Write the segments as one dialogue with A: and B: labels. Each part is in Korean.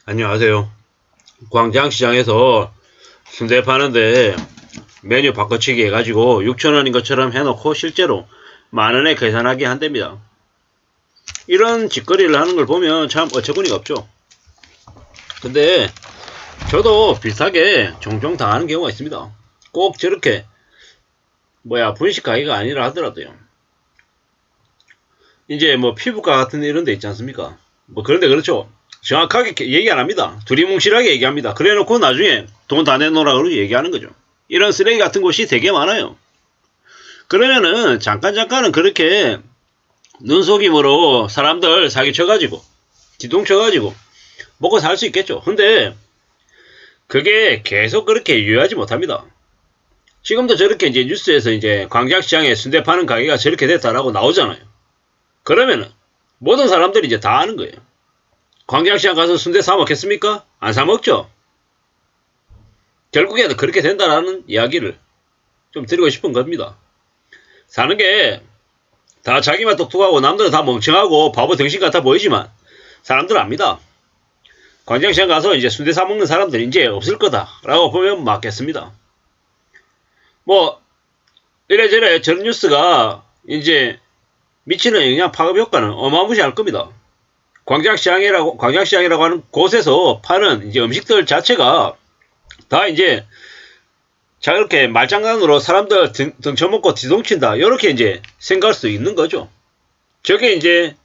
A: 안녕하세요. 광장시장에서 순대 파는데 메뉴 바꿔치기 해가지고 6,000원인 것처럼 해놓고 실제로 만원에 계산하게 한답니다. 이런 짓거리를 하는 걸 보면 참 어처구니가 없죠. 근데 저도 비슷하게 종종 당하는 경우가 있습니다. 꼭 저렇게 분식 가게가 아니라 하더라도요. 이제 뭐 피부과 같은 이런 데 있지 않습니까? 뭐 그런데 그렇죠. 정확하게 얘기 안 합니다. 두리뭉실하게 얘기합니다. 그래 놓고 나중에 돈 다 내놓으라 그러고 얘기하는 거죠. 이런 쓰레기 같은 곳이 되게 많아요. 그러면은 잠깐은 그렇게 눈속임으로 사람들 사기쳐가지고 뒤동쳐가지고 먹고 살 수 있겠죠. 근데 그게 계속 그렇게 유효하지 못합니다. 지금도 저렇게 이제 뉴스에서 이제 광장시장에 순대 파는 가게가 저렇게 됐다라고 나오잖아요. 그러면은 모든 사람들이 이제 다 아는 거예요. 광장시장 가서 순대 사 먹겠습니까? 안 사 먹죠. 결국에는 그렇게 된다라는 이야기를 좀 드리고 싶은 겁니다. 사는 게 다 자기만 똑똑하고 남들은 다 멍청하고 바보 등신 같아 보이지만 사람들은 압니다. 광장시장 가서 이제 순대 사 먹는 사람들이 이제 없을 거다라고 보면 맞겠습니다. 뭐 이래저래 저런 뉴스가 이제 미치는 영향 파급 효과는 어마무시할 겁니다. 광장시장이라고 하는 곳에서 파는 이제 음식들 자체가 다 이제 저렇게 말장난으로 사람들 등쳐먹고 뒤동친다. 이렇게 이제 생각할 수 있는 거죠. 저게 이제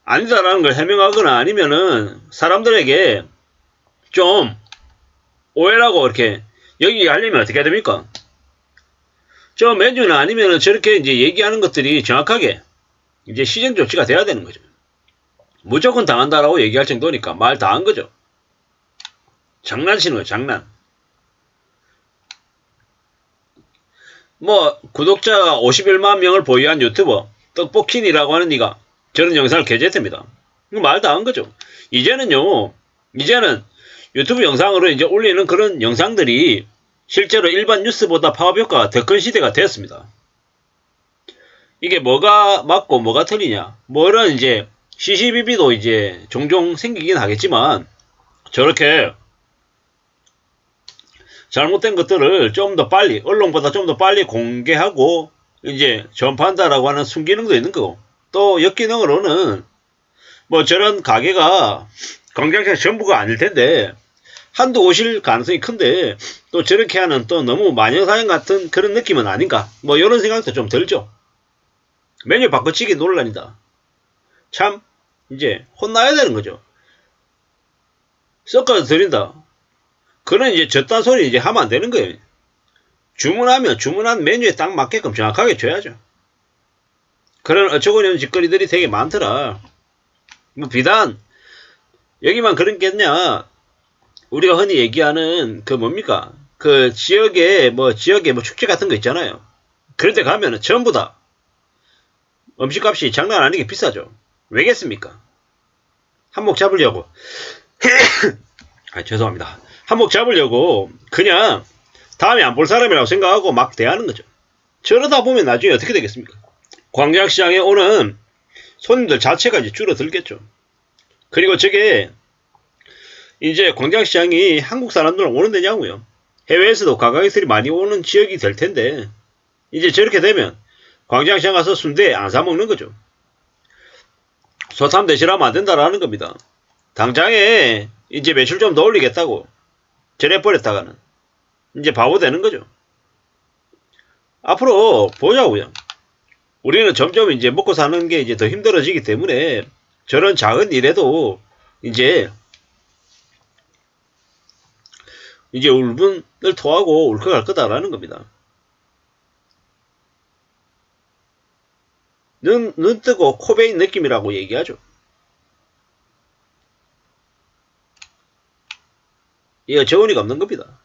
A: 아니다라는 걸 해명하거나 아니면은 사람들에게 좀 오해라고 이렇게 여기 하려면 어떻게 해야 됩니까? 저 메뉴는 아니면은 저렇게 이제 얘기하는 것들이 정확하게 이제 시정 조치가 돼야 되는 거죠. 무조건 당한다라고 얘기할 정도니까 말 다 한 거죠. 장난치는 거예요, 장난. 뭐 구독자 51만 명을 보유한 유튜버 떡볶이니라고 하는 이가 저런 영상을 게재했답니다. 말 다 한 거죠. 이제는 유튜브 영상으로 이제 올리는 그런 영상들이 실제로 일반 뉴스보다 파급 효과가 더 큰 시대가 되었습니다. 이게 뭐가 맞고 뭐가 틀리냐, 뭐 이런 이제 시시비비도 이제 종종 생기긴 하겠지만 저렇게 잘못된 것들을 좀 더 빨리, 언론보다 좀 더 빨리 공개하고 이제 전파한다라고 하는 순기능도 있는 거고, 또 역기능으로는 뭐 저런 가게가 광장시장 전부가 아닐 텐데 한두 오실 가능성이 큰데 또 저렇게 하는 또 너무 마녀사냥 같은 그런 느낌은 아닌가, 뭐 이런 생각도 좀 들죠. 메뉴 바꿔치기 논란이다. 참 이제 혼나야 되는 거죠. 섞어서 드린다. 그런 이제 저딴 소리 이제 하면 안 되는 거예요. 주문하면 주문한 메뉴에 딱 맞게끔 정확하게 줘야죠. 그런 어처구니 없는 짓거리들이 되게 많더라. 뭐 비단 여기만 그런 게냐, 우리가 흔히 얘기하는 그 뭡니까, 그 지역에 뭐 축제 같은 거 있잖아요. 그럴 때 가면은 전부 다 음식값이 장난 아니게 비싸죠. 왜겠습니까? 한몫 잡으려고 죄송합니다. 한몫 잡으려고 그냥 다음에 안 볼 사람이라고 생각하고 막 대하는 거죠. 저러다 보면 나중에 어떻게 되겠습니까? 광장시장에 오는 손님들 자체가 이제 줄어들겠죠. 그리고 저게 이제 광장시장이 한국 사람들은 오는 데냐고요. 해외에서도 관광객들이 많이 오는 지역이 될 텐데 이제 저렇게 되면 광장시장 가서 순대 안 사 먹는 거죠. 소탐 대실하면 안 된다라는 겁니다. 당장에 이제 매출 좀 더 올리겠다고 저래버렸다가는 이제 바보 되는 거죠. 앞으로 보자고요. 우리는 점점 이제 먹고 사는 게 이제 더 힘들어지기 때문에 저런 작은 일에도 이제 울분을 토하고 울컥할 거다라는 겁니다. 눈 뜨고 코 베인 느낌이라고 얘기하죠. 이거 저원이가 없는 겁니다.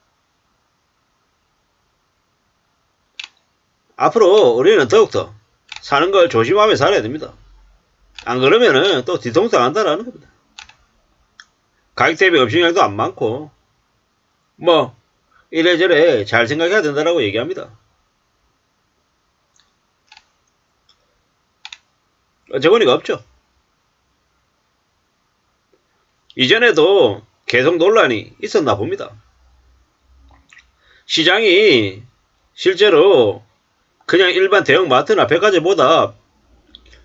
A: 앞으로 우리는 더욱더 사는 걸 조심하며 살아야 됩니다. 안 그러면은 또 뒤통수 당한다라는 겁니다. 가격 대비 음식량도 안 많고 뭐 이래저래 잘 생각해야 된다라고 얘기합니다. 어처구니가 없죠. 이전에도 계속 논란이 있었나 봅니다. 시장이 실제로 그냥 일반 대형마트나 백화점보다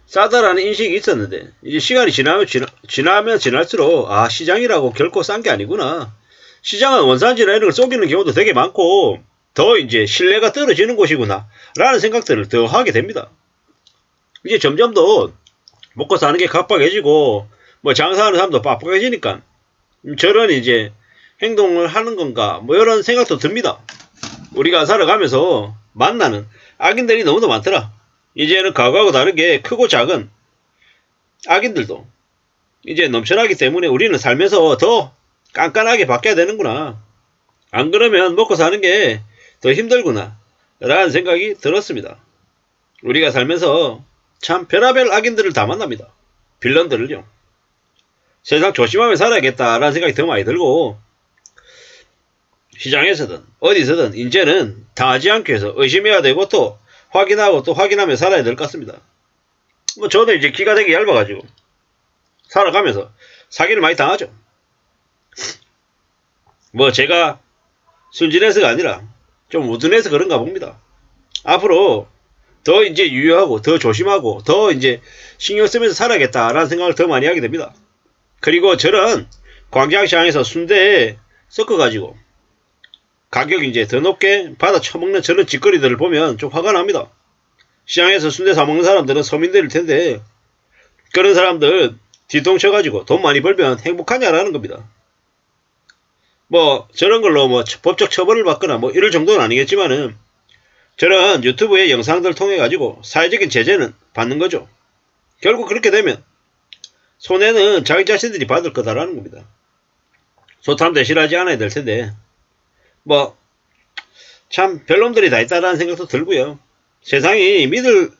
A: 싸다라는 인식이 있었는데 이제 시간이 지나면 지날수록 시장이라고 결코 싼 게 아니구나. 시장은 원산지나 이런 걸 속이는 경우도 되게 많고 더 이제 신뢰가 떨어지는 곳이구나 라는 생각들을 더 하게 됩니다. 이제 점점 더 먹고 사는 게 각박해지고 뭐 장사하는 사람도 빡빡해지니까 저런 이제 행동을 하는 건가 뭐 이런 생각도 듭니다. 우리가 살아가면서 만나는 악인들이 너무도 많더라. 이제는 과거하고 다르게 크고 작은 악인들도 이제 넘쳐나기 때문에 우리는 살면서 더 깐깐하게 바뀌어야 되는구나. 안 그러면 먹고 사는 게 더 힘들구나 라는 생각이 들었습니다. 우리가 살면서 참 별의별 악인들을 다 만납니다. 빌런들을요. 세상 조심하며 살아야겠다라는 생각이 더 많이 들고 시장에서든 어디서든 이제는 당하지 않기 위해서 의심해야 되고 또 확인하고 또 확인하며 살아야 될 것 같습니다. 뭐 저도 이제 기가 되게 얇아가지고 살아가면서 사기를 많이 당하죠. 뭐 제가 순진해서가 아니라 좀 우둔해서 그런가 봅니다. 앞으로 더 이제 유효하고 더 조심하고 더 이제 신경 쓰면서 살아야겠다라는 생각을 더 많이 하게 됩니다. 그리고 저런 광장시장에서 순대에 섞어가지고 가격 이제 더 높게 받아 처먹는 저런 짓거리들을 보면 좀 화가 납니다. 시장에서 순대 사먹는 사람들은 서민들일 텐데 그런 사람들 뒤통쳐가지고 돈 많이 벌면 행복하냐라는 겁니다. 뭐 저런 걸로 뭐 법적 처벌을 받거나 뭐 이럴 정도는 아니겠지만은 저런 유튜브의 영상들 통해 가지고 사회적인 제재는 받는 거죠. 결국 그렇게 되면 손해는 자기 자신들이 받을 거다라는 겁니다. 소탐 대신하지 않아야 될 텐데 뭐 참 별놈들이 다 있다라는 생각도 들고요. 세상이 믿을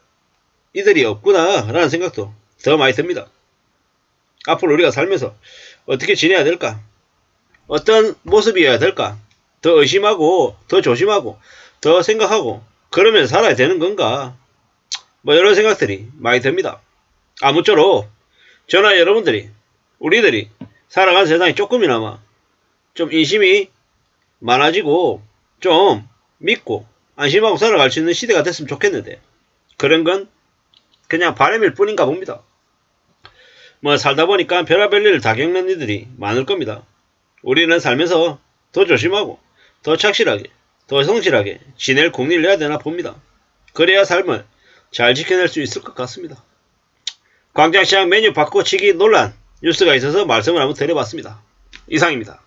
A: 이들이 없구나 라는 생각도 더 많이 듭니다. 앞으로 우리가 살면서 어떻게 지내야 될까? 어떤 모습이어야 될까? 더 의심하고 더 조심하고 더 생각하고 그러면서 살아야 되는 건가? 뭐 이런 생각들이 많이 듭니다. 아무쪼록 저나 여러분들이 우리들이 살아가는 세상이 조금이나마 좀 인심이 많아지고 좀 믿고 안심하고 살아갈 수 있는 시대가 됐으면 좋겠는데 그런 건 그냥 바람일 뿐인가 봅니다. 뭐 살다 보니까 별의별 일을 다 겪는 이들이 많을 겁니다. 우리는 살면서 더 조심하고 더 착실하게 더 성실하게 지낼 국리를 내야 되나 봅니다. 그래야 삶을 잘 지켜낼 수 있을 것 같습니다. 광장시장 메뉴 바꿔치기 논란 뉴스가 있어서 말씀을 한번 드려봤습니다. 이상입니다.